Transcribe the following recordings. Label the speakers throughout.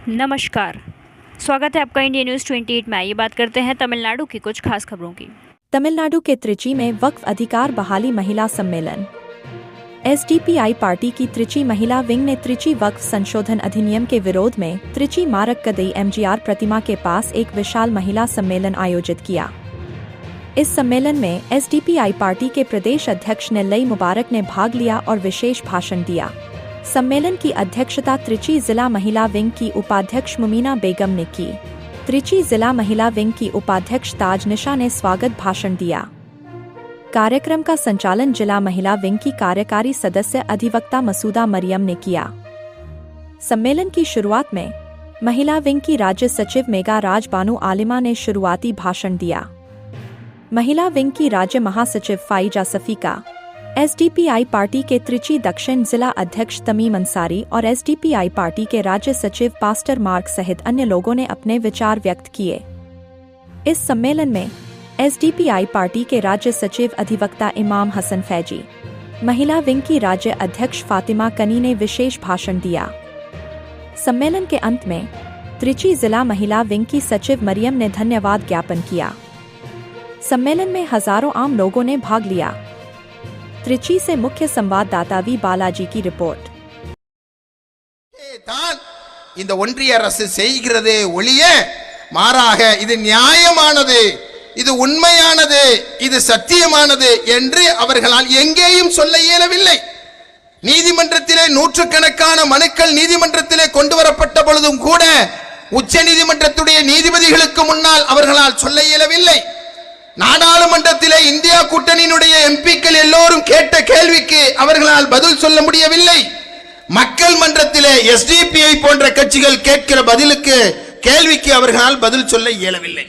Speaker 1: नमस्कार, स्वागत है आपका इंडिया न्यूज़ 28 में। ये बात करते हैं तमिलनाडु की कुछ खास खबरों की।
Speaker 2: तमिलनाडु के त्रिची में वक्फ अधिकार बहाली महिला सम्मेलन। एसडीपीआई पार्टी की त्रिची महिला विंग ने त्रिची वक्फ संशोधन अधिनियम के विरोध में त्रिची मारक्कदई एमजीआर प्रतिमा के पास एक विशाल महिला सम्मेलन आयोजित किया। इस सम्मेलन में एसडीपीआई पार्टी के प्रदेश अध्यक्ष नेल्लई मुबारक ने भाग लिया और विशेष भाषण दिया। सम्मेलन की अध्यक्षता त्रिची जिला महिला विंग की उपाध्यक्ष मुमीना बेगम ने की। त्रिची जिला महिला विंग की उपाध्यक्ष ताज निशा ने स्वागत भाषण दिया। कार्यक्रम का संचालन जिला महिला विंग की कार्यकारी सदस्य अधिवक्ता मसूदा मरियम ने किया। सम्मेलन की शुरुआत में महिला विंग की राज्य सचिव मेगा राज बानु आलिमा ने शुरुआती भाषण दिया। महिला विंग की राज्य महासचिव फाइजा सफीका, एसडीपीआई पार्टी के त्रिची दक्षिण जिला अध्यक्ष तमीम अंसारी और एसडीपीआई पार्टी के राज्य सचिव पास्टर मार्क सहित अन्य लोगों ने अपने विचार व्यक्त किए। इस सम्मेलन में एसडीपीआई पार्टी के राज्य सचिव अधिवक्ता इमाम हसन फैजी, महिला विंग की राज्य अध्यक्ष फातिमा कनी ने विशेष भाषण दिया। सम्मेलन के अंत में त्रिची जिला महिला विंग की सचिव मरियम ने धन्यवाद ज्ञापन किया। सम्मेलन में हजारों आम लोगों ने भाग लिया। त्रिची से मुख्य संवाददाता वी बालाजी की रिपोर्ट।
Speaker 3: இந்த ஒன்றிய அரசு செய்கிறது ஒழிய மாறாக இது நியாயமானது, இது உண்மையானது, இது சத்தியமானது என்று அவர்களால் எங்கேயும் சொல்ல இயலவில்லை. நீதிமன்றத்திலே நூற்றுக்கணக்கான மனுக்கள் நீதிமன்றத்திலே கொண்டு வரப்பட்ட பொழுதும் கூட உச்ச நீதிமன்றத்துடைய நீதிபதிகளுக்கு முன்னால் அவர்களால் சொல்ல இயலவில்லை. நாடாளுமன்றத்திலே இந்தியா கூட்டணியினுடைய எம்பிக்கள் எல்லோரும் கேட்ட கேள்விக்கு அவர்களால் பதில் சொல்ல முடியவில்லை. மக்கள் மன்றத்திலே எஸ்டிபிஐ போன்ற கட்சிகள் கேட்கிற கேள்விக்கு அவர்களால் பதில் சொல்ல இயலவில்லை.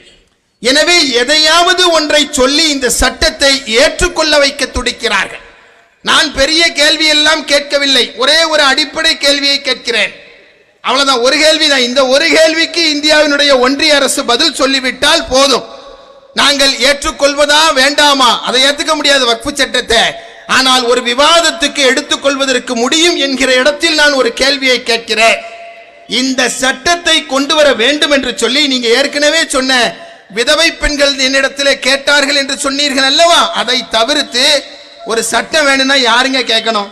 Speaker 3: எனவே எதையாவது ஒன்றை சொல்லி இந்த சட்டத்தை ஏற்றுக்கொள்ள வைக்க துடிக்கிறார்கள். நான் பெரிய கேள்வி எல்லாம் கேட்கவில்லை, ஒரே ஒரு அடிப்படை கேள்வியை கேட்கிறேன், அவ்வளவுதான். ஒரு கேள்விதான். இந்த ஒரு கேள்விக்கு இந்தியாவினுடைய ஒன்றிய அரசு பதில் சொல்லிவிட்டால் போதும். நாங்கள் ஏற்றுக்கொள்வதா வேண்டாமா? அதை ஏற்றுக்க முடியாது வக்ஃபு சட்டத்தை. ஆனால் ஒரு விவாதத்துக்கு எடுத்துக்கொள்வதற்கு முடியும் என்கிற இடத்தில் நான் ஒரு கேள்வியை கேட்கிறேன். இந்த சட்டத்தை கொண்டு வர வேண்டும் என்று சொல்லி நீங்க ஏற்கனவே சொன்ன விதவை பெண்கள் என்னிடத்திலே கேட்டார்கள் என்று சொன்னீர்கள் அல்லவா? அதை தவிர்த்து ஒரு சட்டம் வேணும்னா யாருங்க கேட்கணும்?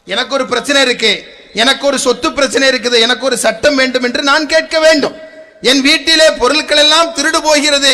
Speaker 3: எனக்கு ஒரு பிரச்சனை இருக்கு, எனக்கு ஒரு சொத்து பிரச்சனை இருக்குது, எனக்கு ஒரு சட்டம் வேண்டும் என்று நான் கேட்க வேண்டும். என் வீட்டிலே பொருட்கள் எல்லாம் திருடு போகிறது.